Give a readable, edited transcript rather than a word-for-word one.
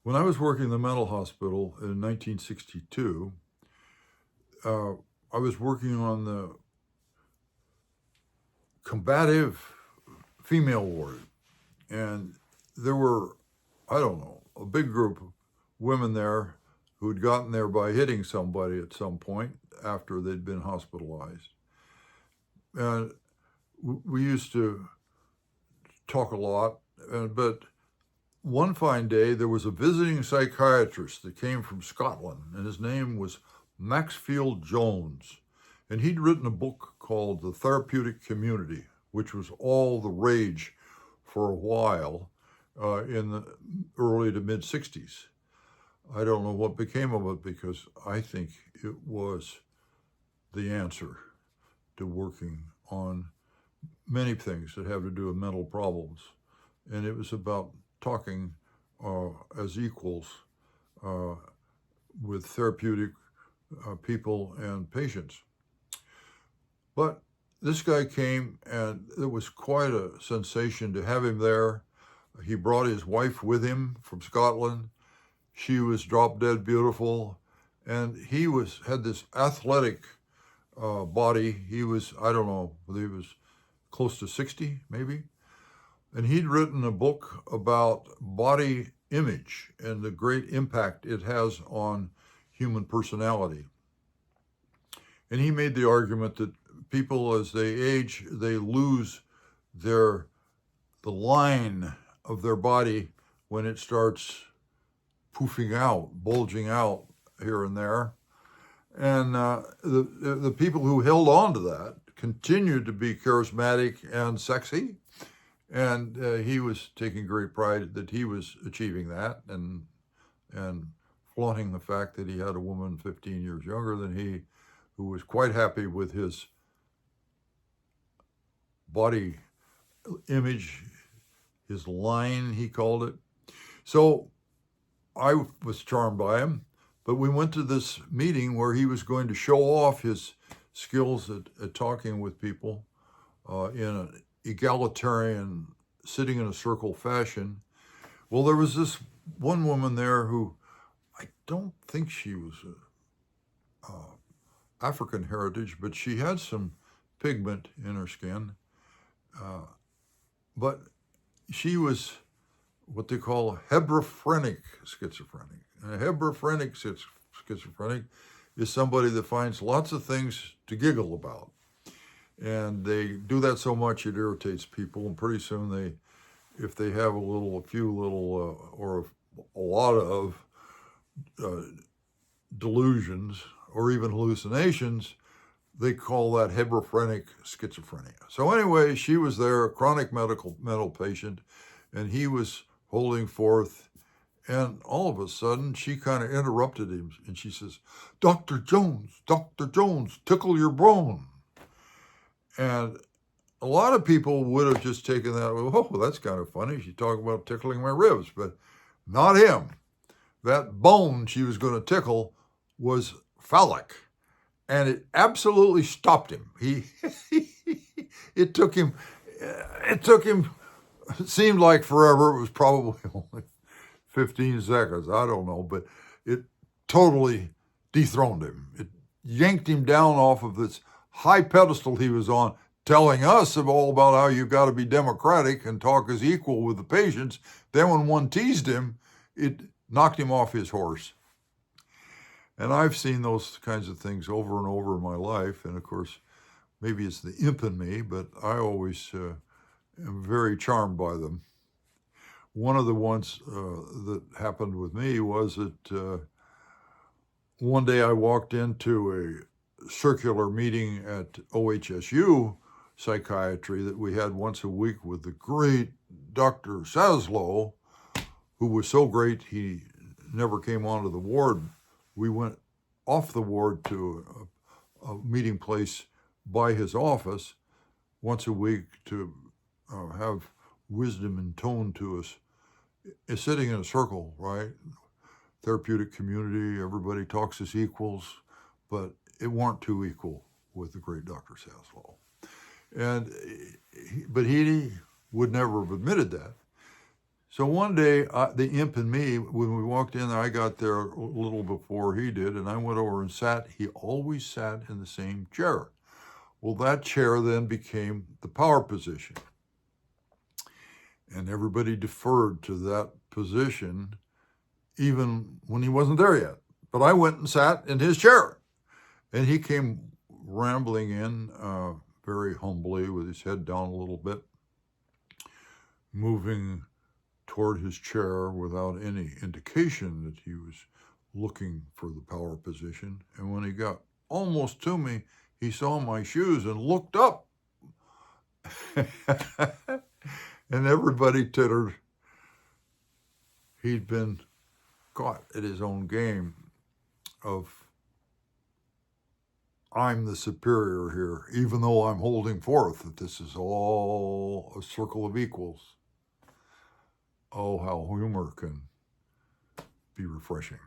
When I was working in the mental hospital in 1962, I was working on the combative female ward. And there were, I don't know, a big group of women there who'd gotten there by hitting somebody at some point after they'd been hospitalized. And we used to talk a lot, but one fine day there was a visiting psychiatrist that came from Scotland, and his name was Maxfield Jones. And he'd written a book called The Therapeutic Community, which was all the rage for a while in the early to mid 60s. I don't know what became of it because I think it was the answer to working on many things that have to do with mental problems. And it was about talking as equals with therapeutic people and patients. But this guy came, and it was quite a sensation to have him there. He brought his wife with him from Scotland. She was drop dead beautiful, and he had this athletic body. He was, I don't know, he was close to 60 maybe. And he'd written a book about body image and the great impact it has on human personality. And he made the argument that people, as they age, they lose the line of their body when it starts poofing out, bulging out here and there. And the people who held on to that continued to be charismatic and sexy. And he was taking great pride that he was achieving that and flaunting the fact that he had a woman 15 years younger than he, who was quite happy with his body image, his line, he called it. So I was charmed by him, but we went to this meeting where he was going to show off his skills at talking with people in an egalitarian, sitting in a circle fashion. Well, there was this one woman there who I don't think she was African heritage, but she had some pigment in her skin. But she was what they call hebephrenic schizophrenic. And a hebephrenic schizophrenic is somebody that finds lots of things to giggle about. And they do that so much it irritates people, and pretty soon if they have a few little, or a lot of delusions or even hallucinations, they call that hebephrenic schizophrenia. So anyway, she was there, a chronic mental patient, and he was holding forth, and all of a sudden she kind of interrupted him, and she says, Dr. Jones, tickle your bone. And a lot of people would have just taken that, oh, that's kind of funny. She's talking about tickling my ribs, but not him. That bone she was going to tickle was phallic, and it absolutely stopped him. It took him, it seemed like forever. It was probably only 15 seconds. I don't know, but it totally dethroned him. It yanked him down off of this high pedestal he was on, telling us all about how you've got to be democratic and talk as equal with the patients. Then when one teased him, it knocked him off his horse. And I've seen those kinds of things over and over in my life. And of course, maybe it's the imp in me, but I always am very charmed by them. One of the ones that happened with me was that one day I walked into a circular meeting at OHSU psychiatry that we had once a week with the great Dr. Saslow, who was so great he never came onto the ward. We went off the ward to a meeting place by his office once a week to have wisdom and tone to us. It's sitting in a circle, right? Therapeutic community, everybody talks as equals, but it weren't too equal with the great Dr. Saslow. But he would never have admitted that. So one day, the imp and me, when we walked in there, I got there a little before he did, and I went over and sat. He always sat in the same chair. Well, that chair then became the power position. And everybody deferred to that position, even when he wasn't there yet. But I went and sat in his chair. And he came rambling in very humbly with his head down a little bit, moving toward his chair without any indication that he was looking for the power position. And when he got almost to me, he saw my shoes and looked up. And everybody tittered. He'd been caught at his own game of, I'm the superior here, even though I'm holding forth that this is all a circle of equals. Oh, how humor can be refreshing.